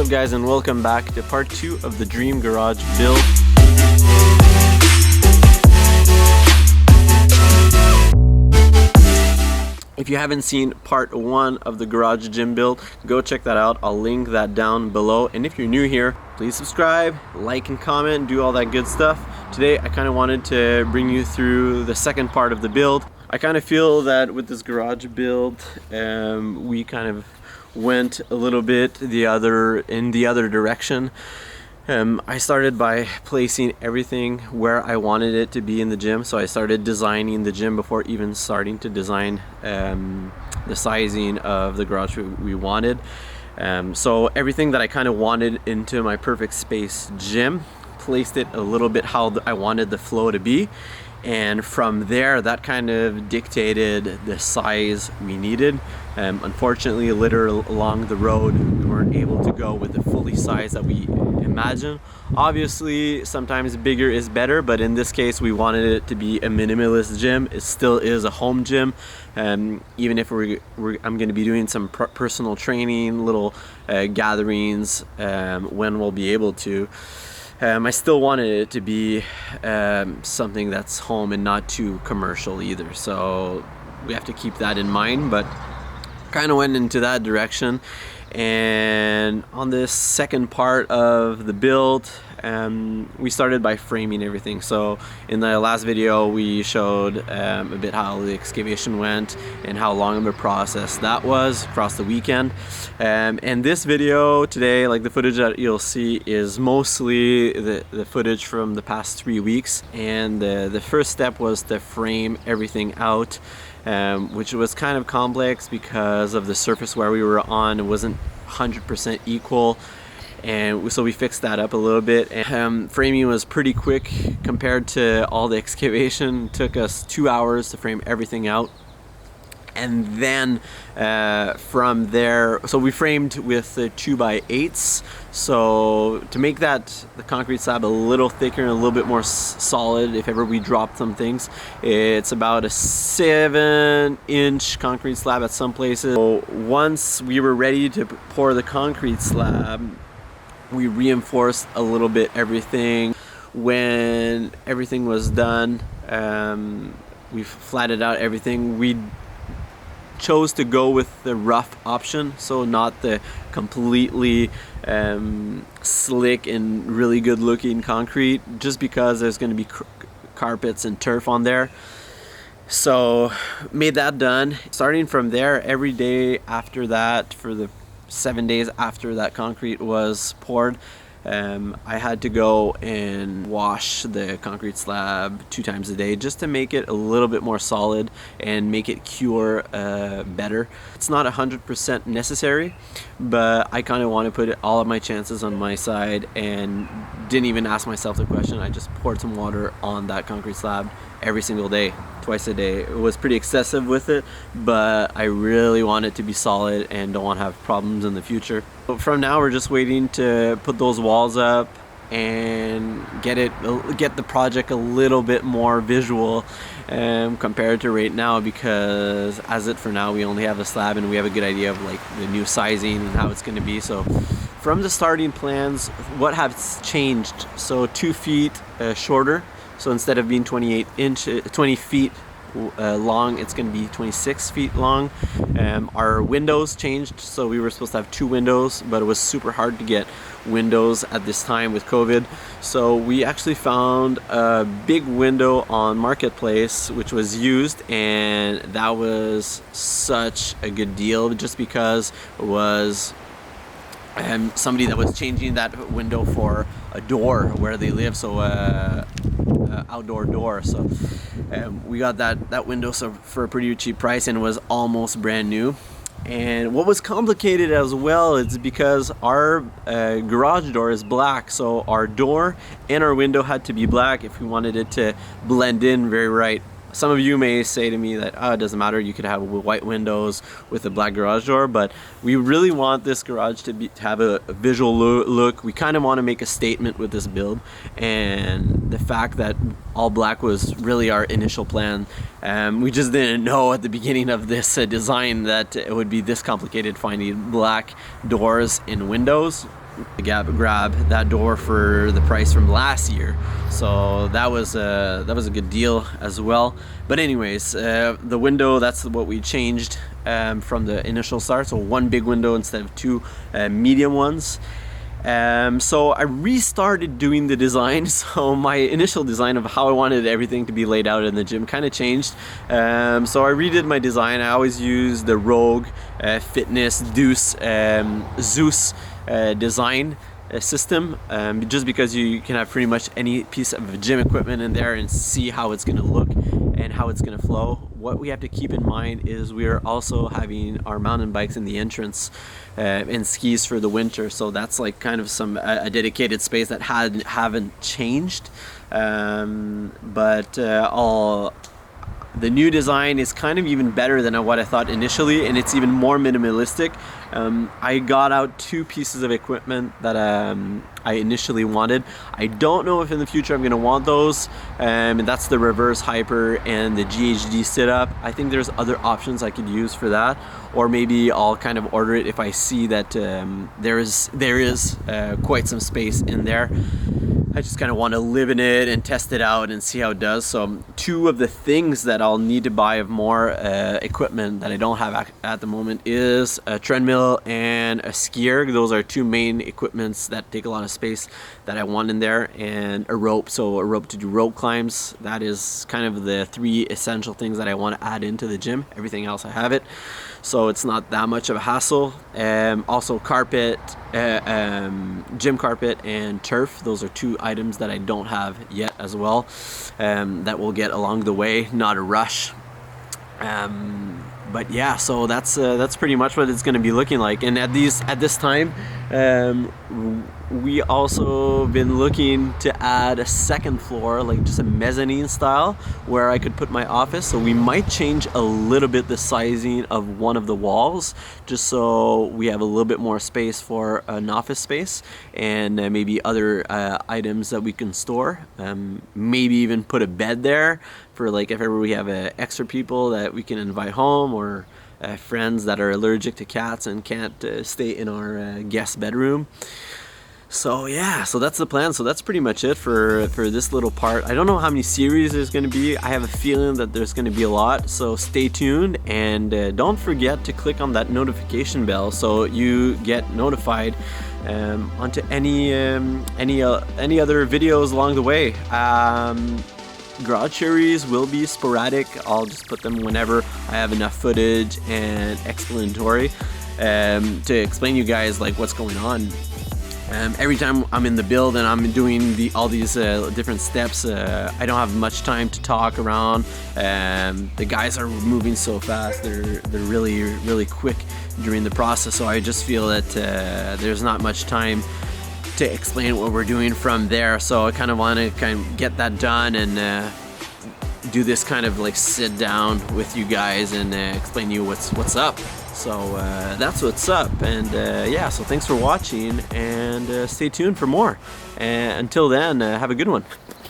guys, and welcome back to part 2 of the Dream Garage build. If you haven't seen part 1 of the garage gym build, go check that out. I'll link that down below. And if you're new here, please subscribe, like and comment, do all that good stuff. Today I kind of wanted to bring you through the second part of the build. I kind of feel that with this garage build, we kind of went a little bit in the other direction. I started by placing everything where I wanted it to be in the gym. So I started designing the gym before even starting to design the sizing of the garage we wanted. So everything that I kind of wanted into my perfect space gym, placed it a little bit how I wanted the flow to be. And from there, that kind of dictated the size we needed. Unfortunately, later along the road, we weren't able to go with the fully size that we imagined. Obviously, sometimes bigger is better, but in this case, we wanted it to be a minimalist gym. It still is a home gym. Even if I'm going to be doing some personal training, little gatherings when we'll be able to. I still wanted it to be something that's home and not too commercial either, so we have to keep that in mind, but kind of went into that direction. And on this second part of the build, we started by framing everything. So in the last video we showed a bit how the excavation went and how long of a process that was across the weekend. And this video today, like the footage that you'll see, is mostly the footage from the past 3 weeks. And the first step was to frame everything out, which was kind of complex because of the surface where we were on. It wasn't 100% equal, and so we fixed that up a little bit. And framing was pretty quick compared to all the excavation. It took us 2 hours to frame everything out. And then from there, so we framed with the 2x8s. So to make the concrete slab a little thicker and a little bit more solid, if ever we drop some things, it's about a 7-inch concrete slab at some places. So once we were ready to pour the concrete slab, we reinforced a little bit everything. When everything was done, we flattened out everything. We chose to go with the rough option, so not the completely slick and really good looking concrete, just because there's going to be carpets and turf on there. So made that done. Starting from there, every day after that, for the 7 days after that concrete was poured, I had to go and wash the concrete slab 2 times a day just to make it a little bit more solid and make it cure better. It's not 100% necessary, but I kind of want to put all of my chances on my side and didn't even ask myself the question. I just poured some water on that concrete slab every single day, twice a day. It was pretty excessive with it, but I really want it to be solid and don't want to have problems in the future. So from now, we're just waiting to put those walls up and get the project a little bit more visual compared to right now, because as it for now, we only have a slab and we have a good idea of like the new sizing and how it's going to be. So from the starting plans, what has changed? So 2 feet shorter. So instead of being 20 feet long, it's going to be 26 feet long. Our windows changed, so we were supposed to have 2 windows, but it was super hard to get windows at this time with COVID. So we actually found a big window on Marketplace, which was used, and that was such a good deal just because it was somebody that was changing that window for a door where they live, so outdoor door. So we got that window for a pretty cheap price, and it was almost brand new. And what was complicated as well is because our garage door is black, so our door and our window had to be black if we wanted it to blend in very right. Some of you may say to me that it doesn't matter, you could have white windows with a black garage door, but we really want this garage to have a visual look. We kind of want to make a statement with this build, and the fact that all black was really our initial plan. We just didn't know at the beginning of this design that it would be this complicated finding black doors and windows. grab that door for the price from last year, so that was a good deal as well. But anyways, the window, that's what we changed from the initial start, so one big window instead of two medium ones. So I restarted doing the design. So my initial design of how I wanted everything to be laid out in the gym kind of changed. So I redid my design. I always use the Rogue Fitness Zeus design system, just because you can have pretty much any piece of gym equipment in there and see how it's going to look and how it's going to flow. What we have to keep in mind is we are also having our mountain bikes in the entrance and skis for the winter, so that's like kind of a dedicated space that haven't changed, but the new design is kind of even better than what I thought initially, and it's even more minimalistic. I got out two pieces of equipment that I initially wanted. I don't know if in the future I'm going to want those, and that's the reverse hyper and the GHD sit-up. I think there's other options I could use for that, or maybe I'll kind of order it if I see that there is quite some space in there. I just kind of want to live in it and test it out and see how it does. So two of the things that I'll need to buy of more equipment that I don't have at the moment is a treadmill and a skier. Those are two main equipments that take a lot of space that I want in there, and a rope. So a rope to do rope climbs. That is kind of the three essential things that I want to add into the gym. Everything else I have it, so it's not that much of a hassle. Also carpet, gym carpet and turf. Those are two items that I don't have yet as well, that we'll get along the way, not a rush. But yeah, so that's pretty much what it's going to be looking like. And at this time, we also been looking to add a second floor, like just a mezzanine style, where I could put my office. So we might change a little bit the sizing of one of the walls, just so we have a little bit more space for an office space, and maybe other items that we can store. Maybe even put a bed there for like if ever we have extra people that we can invite home, or friends that are allergic to cats and can't stay in our guest bedroom. So yeah, so that's the plan. So that's pretty much it for this little part. I don't know how many series there's going to be. I have a feeling that there's going to be a lot, so stay tuned, and don't forget to click on that notification bell so you get notified onto any other videos along the way. Garage series will be sporadic. I'll just put them whenever I have enough footage and explanatory to explain you guys like what's going on. Every time I'm in the build and I'm doing all these different steps, I don't have much time to talk around. The guys are moving so fast; they're really quick during the process. So I just feel that there's not much time to explain what we're doing from there. So I kind of want to get that done and do this kind of like sit down with you guys and explain to you what's up. So that's what's up, and yeah, so thanks for watching, and stay tuned for more. And until then, have a good one.